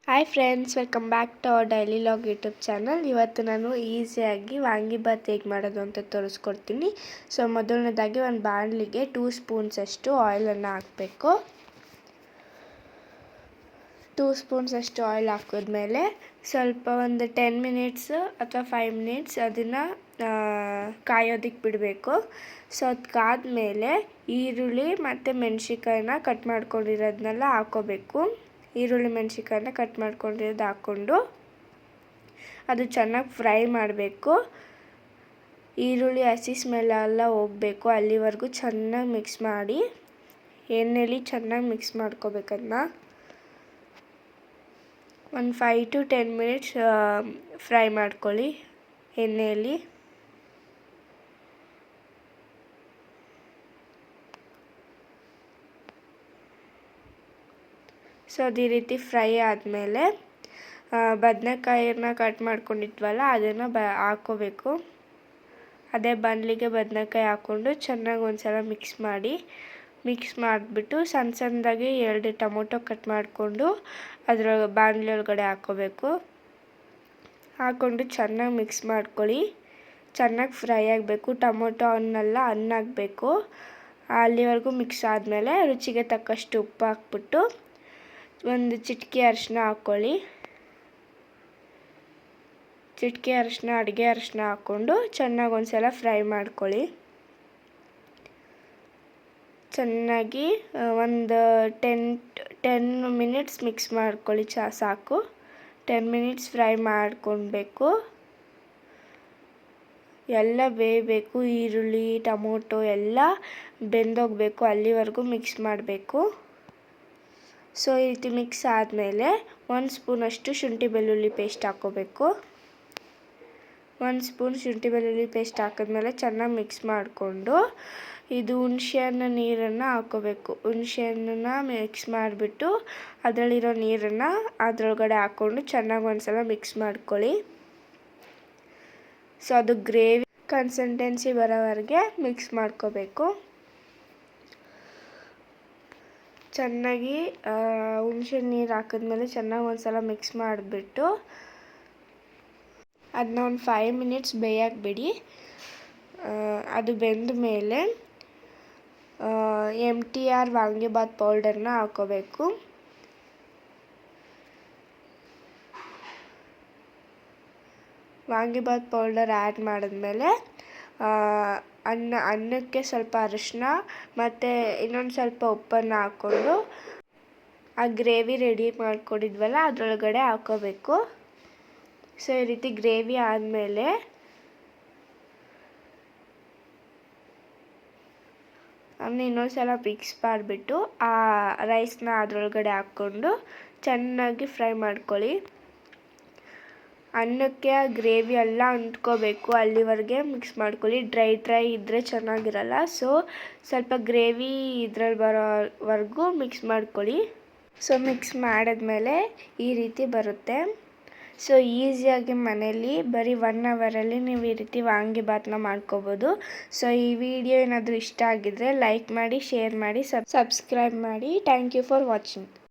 Hi friends, welcome back to our daily log YouTube channel. ಇವತ್ತು ನಾನು ಈಸಿಯಾಗಿ ವಾಂಗಿಬಾತ್ ಹೇಗೆ ಮಾಡೋದು ಅಂತ ತೋರಿಸ್ಕೊಡ್ತೀನಿ. ಸೊ ಮೊದಲನೇದಾಗಿ ಒಂದು ಬಾಣಲಿಗೆ 2 ಸ್ಪೂನ್ಸ್ ಅಷ್ಟು ಆಯಿಲನ್ನು ಹಾಕಬೇಕು. 2 ಸ್ಪೂನ್ಸ್ ಅಷ್ಟು ಆಯಿಲ್ ಹಾಕಿದ್ಮೇಲೆ ಸ್ವಲ್ಪ ಒಂದು 10 ಮಿನಿಟ್ಸ್ ಅಥವಾ 5 ಮಿನಿಟ್ಸ್ ಅದನ್ನು ಕಾಯೋದಕ್ಕೆ ಬಿಡಬೇಕು. ಸೊ ಅದಕ್ಕಾದ್ಮೇಲೆ ಈರುಳ್ಳಿ ಮತ್ತು ಮೆಣಸಿನ್ಕಾಯಿನ ಕಟ್ ಮಾಡ್ಕೊಂಡಿರೋದನ್ನೆಲ್ಲ ಹಾಕ್ಕೋಬೇಕು. ಈರುಳ್ಳಿ ಮೆಣಸಿನ್ಕಾಯಿನ ಕಟ್ ಮಾಡ್ಕೊಂಡಿರೋದು ಹಾಕ್ಕೊಂಡು ಅದು ಚೆನ್ನಾಗಿ ಫ್ರೈ ಮಾಡಬೇಕು. ಈರುಳ್ಳಿ ಹಸಿ ಸ್ಮೆಲ್ಲೆಲ್ಲ ಹೋಗಬೇಕು, ಅಲ್ಲಿವರೆಗೂ ಚೆನ್ನಾಗಿ ಮಿಕ್ಸ್ ಮಾಡಿ ಎಣ್ಣೆಲಿ ಚೆನ್ನಾಗಿ ಮಿಕ್ಸ್ ಮಾಡ್ಕೋಬೇಕದನ್ನ. ಒಂದು 5 to 10 ಮಿನಿಟ್ಸ್ ಫ್ರೈ ಮಾಡ್ಕೊಳ್ಳಿ ಎಣ್ಣೆಯಲ್ಲಿ. ಸೊ ಅದೇ ರೀತಿ ಫ್ರೈ ಆದಮೇಲೆ ಬದನೆಕಾಯಿನ ಕಟ್ ಮಾಡ್ಕೊಂಡಿದ್ವಲ್ಲ ಅದನ್ನು ಹಾಕ್ಕೋಬೇಕು. ಅದೇ ಬಾಣಲಿಗೆ ಬದನೆಕಾಯಿ ಹಾಕ್ಕೊಂಡು ಚೆನ್ನಾಗಿ ಒಂದ್ಸಲ ಮಿಕ್ಸ್ ಮಾಡಿಬಿಟ್ಟು ಸಣ್ಣದಾಗಿ 2 ಟೊಮೊಟೊ ಕಟ್ ಮಾಡಿಕೊಂಡು ಅದರ ಬಾಣಲಿ ಒಳಗಡೆ ಹಾಕ್ಕೋಬೇಕು. ಹಾಕ್ಕೊಂಡು ಚೆನ್ನಾಗಿ ಮಿಕ್ಸ್ ಮಾಡ್ಕೊಳ್ಳಿ. ಚೆನ್ನಾಗಿ ಫ್ರೈ ಆಗಬೇಕು. ಟೊಮೊಟೊ ಹಣ್ಣಾಗಬೇಕು. ಅಲ್ಲಿವರೆಗೂ ಮಿಕ್ಸ್ ಆದಮೇಲೆ ರುಚಿಗೆ ತಕ್ಕಷ್ಟು ಉಪ್ಪು ಹಾಕ್ಬಿಟ್ಟು ಒಂದು ಚಿಟಿಕೆ ಅರಿಶಿನ ಹಾಕ್ಕೊಳ್ಳಿ. ಚಿಟಿಕೆ ಅರಿಶಿನ, ಅಡುಗೆ ಅರಿಶಿನ ಹಾಕ್ಕೊಂಡು ಚೆನ್ನಾಗಿ ಒಂದ್ಸಲ ಫ್ರೈ ಮಾಡ್ಕೊಳ್ಳಿ. ಚೆನ್ನಾಗಿ ಒಂದು 10 ಮಿನಿಟ್ಸ್ ಮಿಕ್ಸ್ ಮಾಡ್ಕೊಳ್ಳಿ. ಸಾಕು. 10 ಮಿನಿಟ್ಸ್ ಫ್ರೈ ಮಾಡ್ಕೊಳ್ಬೇಕು. ಎಲ್ಲ ಬೇಯಬೇಕು. ಈರುಳ್ಳಿ ಟೊಮೊಟೊ ಎಲ್ಲ ಬೆಂದೋಗಬೇಕು, ಅಲ್ಲಿವರೆಗೂ ಮಿಕ್ಸ್ ಮಾಡಬೇಕು. ಸೊ ಈ ರೀತಿ ಮಿಕ್ಸ್ ಆದಮೇಲೆ 1 ಸ್ಪೂನಷ್ಟು ಶುಂಠಿ ಬೆಳ್ಳುಳ್ಳಿ ಪೇಸ್ಟ್ ಹಾಕ್ಕೋಬೇಕು. 1 ಸ್ಪೂನ್ ಶುಂಠಿ ಬೆಳ್ಳುಳ್ಳಿ ಪೇಸ್ಟ್ ಹಾಕಿದ್ಮೇಲೆ ಚೆನ್ನಾಗಿ ಮಿಕ್ಸ್ ಮಾಡಿಕೊಂಡು ಇದು ಹುಣಸೆಹಣ್ಣು ನೀರನ್ನು ಹಾಕ್ಕೋಬೇಕು. ಹುಣಸೆಹಣ್ಣನ್ನು ಮಿಕ್ಸ್ ಮಾಡಿಬಿಟ್ಟು ಅದರಲ್ಲಿರೋ ನೀರನ್ನು ಅದರೊಳಗಡೆ ಹಾಕ್ಕೊಂಡು ಚೆನ್ನಾಗಿ ಒಂದ್ಸಲ ಮಿಕ್ಸ್ ಮಾಡ್ಕೊಳ್ಳಿ. ಸೊ ಅದು ಗ್ರೇವಿ ಕನ್ಸಿಸ್ಟೆನ್ಸಿ ಬರೋವರೆಗೆ ಮಿಕ್ಸ್ ಮಾಡ್ಕೋಬೇಕು. ಚೆನ್ನಾಗಿ ಹುಣಸೆ ನೀರು ಹಾಕಿದ್ಮೇಲೆ ಚೆನ್ನಾಗಿ ಒಂದ್ಸಲ ಮಿಕ್ಸ್ ಮಾಡಿಬಿಟ್ಟು ಅದನ್ನ ಒಂದು 5 ಮಿನಿಟ್ಸ್ ಬೇಯಕ್ಕೆ ಬಿಡಿ. ಅದು ಬೆಂದ ಮೇಲೆ MTR ವಾಂಗಿಬಾತ್ ಪೌಡರ್ನ ಹಾಕ್ಕೋಬೇಕು. ವಾಂಗಿಬಾತ್ ಪೌಡರ್ ಆ್ಯಡ್ ಮಾಡಿದ್ಮೇಲೆ ಅನ್ನಕ್ಕೆ ಸ್ವಲ್ಪ ಅರಿಶಿನ ಮತ್ತು ಇನ್ನೊಂದು ಸ್ವಲ್ಪ ಉಪ್ಪನ್ನು ಹಾಕ್ಕೊಂಡು ಆ ಗ್ರೇವಿ ರೆಡಿ ಮಾಡ್ಕೊಂಡಿದ್ವಲ್ಲ ಅದರೊಳಗಡೆ ಹಾಕ್ಕೋಬೇಕು. ಸೊ ಈ ರೀತಿ ಗ್ರೇವಿ ಆದಮೇಲೆ ಅದನ್ನ ಇನ್ನೊಂದು ಸಲ ಮಿಕ್ಸ್ ಮಾಡಿಬಿಟ್ಟು ಆ ರೈಸ್ನ ಅದರೊಳಗಡೆ ಹಾಕ್ಕೊಂಡು ಚೆನ್ನಾಗಿ ಫ್ರೈ ಮಾಡ್ಕೊಳ್ಳಿ. ಅನ್ನಕ್ಕೆ ಆ ಗ್ರೇವಿ ಎಲ್ಲ ಅಂಟ್ಕೋಬೇಕು, ಅಲ್ಲಿವರೆಗೆ ಮಿಕ್ಸ್ ಮಾಡ್ಕೊಳ್ಳಿ. ಡ್ರೈ ಇದ್ದರೆ ಚೆನ್ನಾಗಿರಲ್ಲ. ಸೊ ಸ್ವಲ್ಪ ಗ್ರೇವಿ ಇದ್ರಲ್ಲಿ ಬರೋವರೆಗೂ ಮಿಕ್ಸ್ ಮಾಡ್ಕೊಳ್ಳಿ. ಸೊ ಮಿಕ್ಸ್ ಮಾಡಿದ್ಮೇಲೆ ಈ ರೀತಿ ಬರುತ್ತೆ. ಸೊ ಈಸಿಯಾಗಿ ಮನೇಲಿ ಬರೀ 1 ಅವರಲ್ಲಿ ನೀವು ಈ ರೀತಿ ವಾಂಗಿಬಾತ್ನ ಮಾಡ್ಕೋಬೋದು. ಸೊ ಈ ವಿಡಿಯೋ ಏನಾದರೂ ಇಷ್ಟ ಆಗಿದ್ದರೆ ಲೈಕ್ ಮಾಡಿ, ಶೇರ್ ಮಾಡಿ, ಸಬ್ಸ್ಕ್ರೈಬ್ ಮಾಡಿ. Thank you for watching.